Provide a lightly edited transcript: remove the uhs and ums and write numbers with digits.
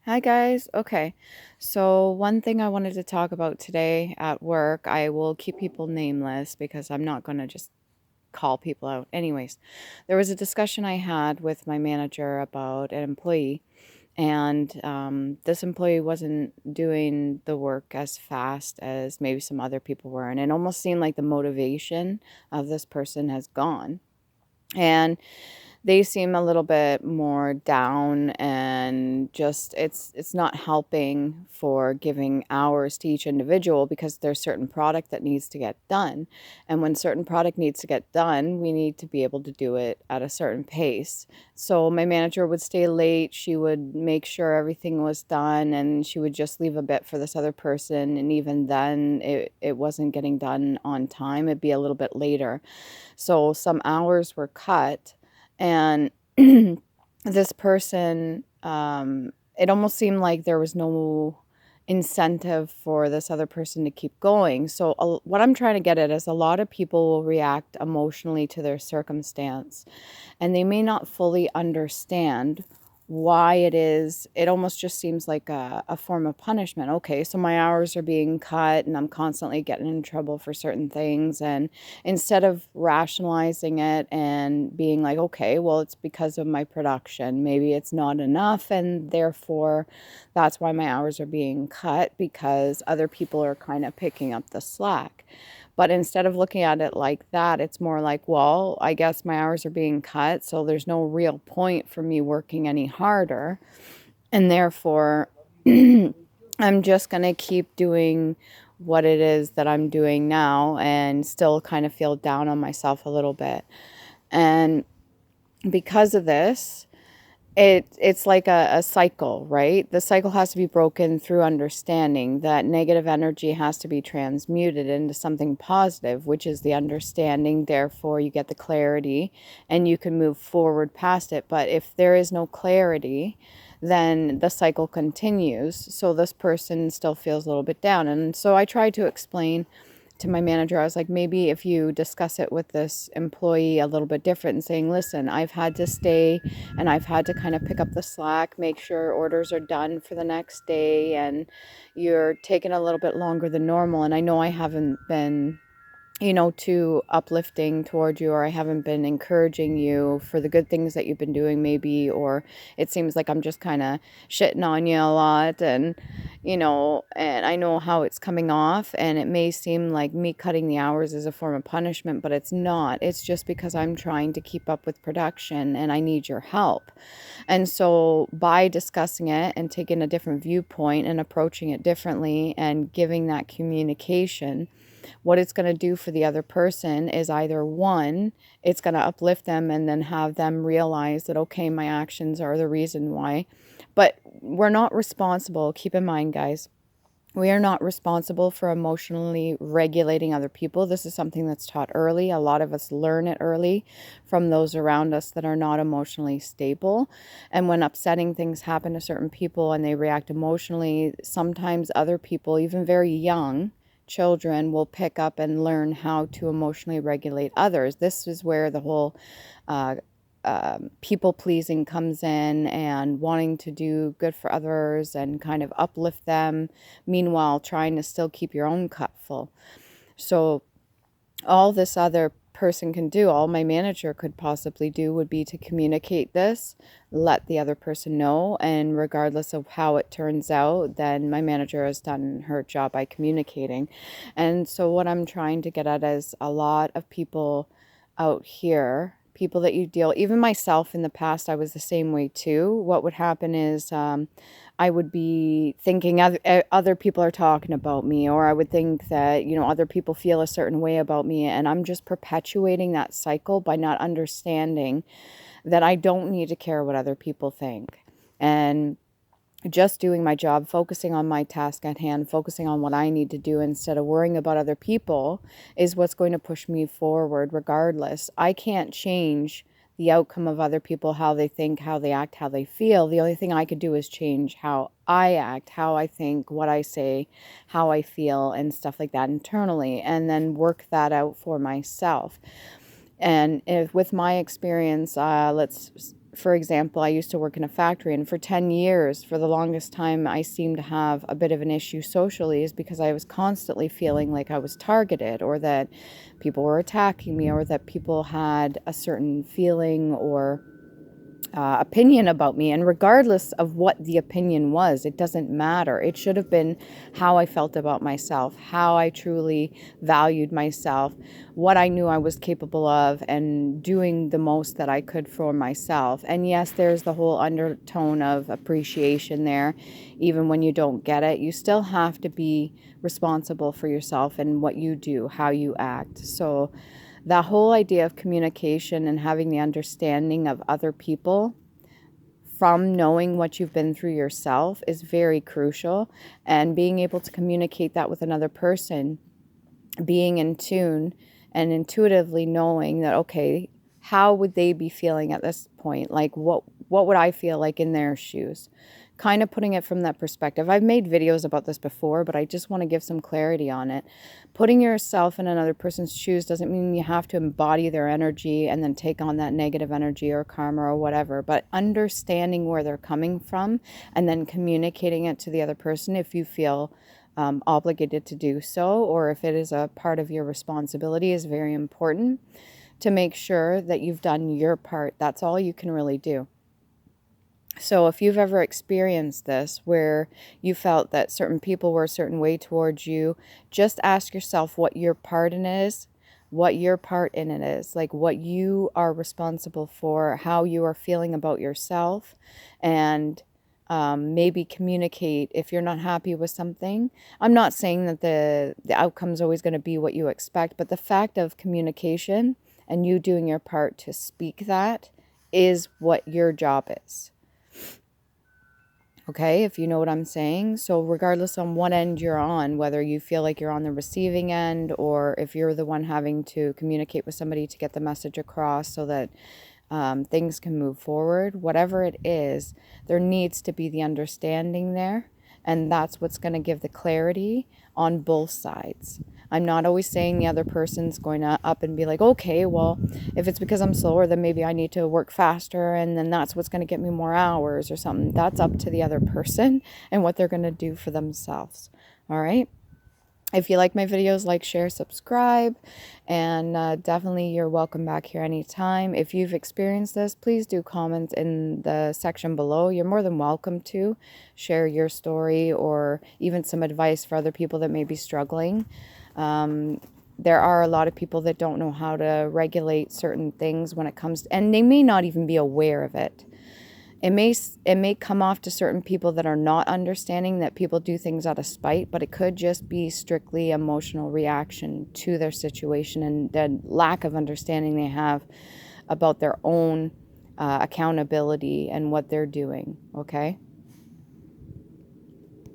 Hi, guys. Okay. So, one thing I wanted to talk about today at work, I will keep people nameless because I'm not going to just call people out. Anyways, there was a discussion I had with my manager about an employee, and this employee wasn't doing the work as fast as maybe some other people were. And it almost seemed like the motivation of this person has gone. And they seem a little bit more down, and just it's not helping for giving hours to each individual because there's certain product that needs to get done. And when certain product needs to get done, we need to be able to do it at a certain pace. So my manager would stay late, she would make sure everything was done, and she would just leave a bit for this other person, and even then it wasn't getting done on time, it'd be a little bit later. So some hours were cut, and this person, it almost seemed like there was no incentive for this other person to keep going. So what I'm trying to get at is a lot of people will react emotionally to their circumstance, and they may not fully understand why it is. It almost just seems like a form of punishment. Okay, so my hours are being cut and I'm constantly getting in trouble for certain things. And instead of rationalizing it and being like, okay, well, it's because of my production, maybe it's not enough, and therefore that's why my hours are being cut, because other people are kind of picking up the slack. But instead of looking at it like that, it's more like, well, I guess my hours are being cut, so there's no real point for me working any harder. And therefore, I'm just going to keep doing what it is that I'm doing now and still kind of feel down on myself a little bit. And because of this, it's like a cycle, right? The cycle has to be broken through understanding that negative energy has to be transmuted into something positive, which is the understanding. Therefore, you get the clarity and you can move forward past it. But if there is no clarity, then the cycle continues. So this person still feels a little bit down. And so I try to explain to my manager, I was like, maybe if you discuss it with this employee a little bit different and saying, listen, I've had to stay and I've had to kind of pick up the slack, make sure orders are done for the next day, and you're taking a little bit longer than normal. And I know I haven't been, too uplifting towards you, or I haven't been encouraging you for the good things that you've been doing, maybe, or it seems like I'm just kind of shitting on you a lot. And I know how it's coming off, and it may seem like me cutting the hours is a form of punishment, but it's not. It's just because I'm trying to keep up with production and I need your help. And so by discussing it and taking a different viewpoint and approaching it differently and giving that communication, what it's going to do for the other person is either one, it's going to uplift them and then have them realize that, okay, my actions are the reason why. But we're not responsible. Keep in mind, guys, we are not responsible for emotionally regulating other people. This is something that's taught early. A lot of us learn it early from those around us that are not emotionally stable. And when upsetting things happen to certain people and they react emotionally, sometimes other people, even very young children, will pick up and learn how to emotionally regulate others. This is where the whole uh, people pleasing comes in, and wanting to do good for others and kind of uplift them, meanwhile trying to still keep your own cup full. So all this other person can do, all my manager could possibly do, would be to communicate this, let the other person know, and regardless of how it turns out, then my manager has done her job by communicating. And so what I'm trying to get at is a lot of people out here, people that you deal, even myself in the past, I was the same way too. What would happen is I would be thinking other people are talking about me, or I would think that, other people feel a certain way about me. And I'm just perpetuating that cycle by not understanding that I don't need to care what other people think. And just doing my job, focusing on my task at hand, focusing on what I need to do instead of worrying about other people is what's going to push me forward regardless. I can't change the outcome of other people, how they think, how they act, how they feel. The only thing I could do is change how I act, how I think, what I say, how I feel, and stuff like that internally, and then work that out for myself. And if with my experience, let's for example, I used to work in a factory, and for 10 years, for the longest time, I seemed to have a bit of an issue socially, is because I was constantly feeling like I was targeted, or that people were attacking me, or that people had a certain feeling or opinion about me. And regardless of what the opinion was, it doesn't matter. It should have been how I felt about myself, how I truly valued myself, what I knew I was capable of, and doing the most that I could for myself. And yes, there's the whole undertone of appreciation there. Even when you don't get it, you still have to be responsible for yourself and what you do, how you act. So that whole idea of communication and having the understanding of other people from knowing what you've been through yourself is very crucial. And being able to communicate that with another person, being in tune and intuitively knowing that, okay, how would they be feeling at this point? Like, what would I feel like in their shoes? Kind of putting it from that perspective. I've made videos about this before, but I just want to give some clarity on it. Putting yourself in another person's shoes doesn't mean you have to embody their energy and then take on that negative energy or karma or whatever, but understanding where they're coming from and then communicating it to the other person if you feel obligated to do so, or if it is a part of your responsibility, is very important to make sure that you've done your part. That's all you can really do. So if you've ever experienced this, where you felt that certain people were a certain way towards you, just ask yourself what your part in it is, what your part in it is, like what you are responsible for, how you are feeling about yourself, and maybe communicate if you're not happy with something. I'm not saying that the outcome is always going to be what you expect, but the fact of communication and you doing your part to speak that is what your job is. Okay, if you know what I'm saying. So regardless on what end you're on, whether you feel like you're on the receiving end or if you're the one having to communicate with somebody to get the message across so that things can move forward, whatever it is, there needs to be the understanding there. And that's what's going to give the clarity on both sides. I'm not always saying the other person's going to up and be like, okay, well, if it's because I'm slower, then maybe I need to work faster, and then that's what's going to get me more hours or something. That's up to the other person and what they're going to do for themselves. All right. If you like my videos, like, share, subscribe, and definitely you're welcome back here anytime. If you've experienced this, please do comment in the section below. You're more than welcome to share your story or even some advice for other people that may be struggling. There are a lot of people that don't know how to regulate certain things when it comes to, and they may not even be aware of it. It may come off to certain people that are not understanding that people do things out of spite, but it could just be strictly emotional reaction to their situation and the lack of understanding they have about their own accountability and what they're doing, okay?